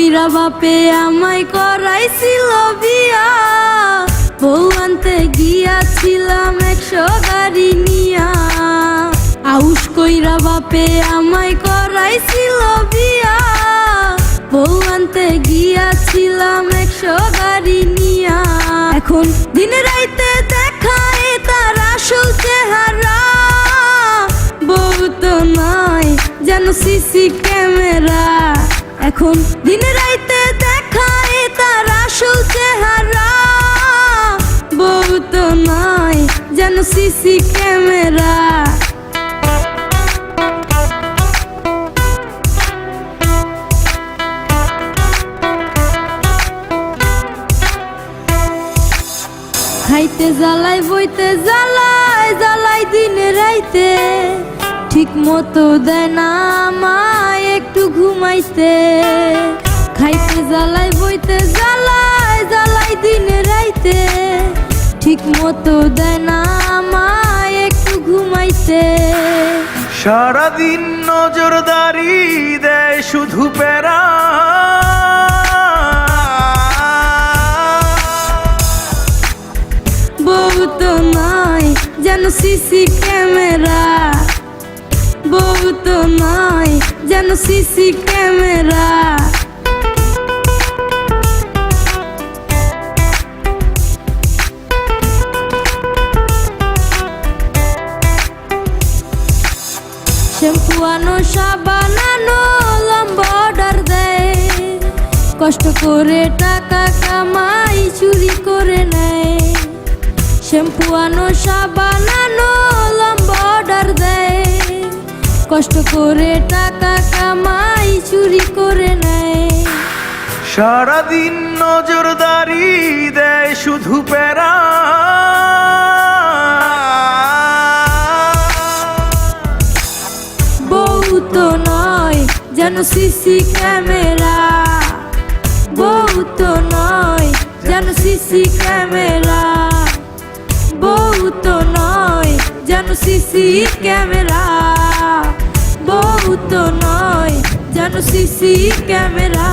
কইরা বাপে আমায় করাইছিল বিয়া, বউ আনতে গিয়াছিলাম 100 গাড়ি নিয়া। আউশ কইরা বাপে আমায় করাইছিল বিয়া, বউ আনতে গিয়াছিলাম 100 গাড়ি নিয়া। এখন দিন রাইতে দেখায় তার আসল চেহারা, বউ তো নয় যেন সিসি ক্যামেরা। এখন দিন রাইতে দেখায় তার আসল চেহারা, বউ তো নয় যেন সিসি ক্যামেরা। খাইতে জ্বালাই বইতে জ্বালাই জ্বালাই দিন রাইতে, ঠিক মতো দেয় না আমায় একটু ঘুমাইতে। খাইতে জ্বালাই বইতে জ্বালাই জ্বালাই দিন রাইতে, ঠিক মতো দেয় না আমায় একটু ঘুমাইতে। সারাদিন নজরদারি দেয় শুধু প্যারা, বউ তো নয় যেন সিসি ক্যামেরা, বউ তো নয় যেন সিসি ক্যামেরা। শ্যাম্পু আনো সাবান আনো লম্বা অর্ডার দেয়, কষ্ট করে টাকা কামাই চুরি করে নেয়। শ্যাম্পু আনো সাবান আনো লম্বা অর্ডার দেয়, কষ্ট করে টাকা কামাই চুরি করে নেয়। সারাদিন নজরদারি দেয় শুধু প্যারা, বউ তো নয় যেন সিসি ক্যামেরা, বউ তো নয় যেন সিসি ক্যামেরা, বউ তো নয় যেন সিসি ক্যামেরা, বউ তো নয় যেন সিসি ক্যামেরা।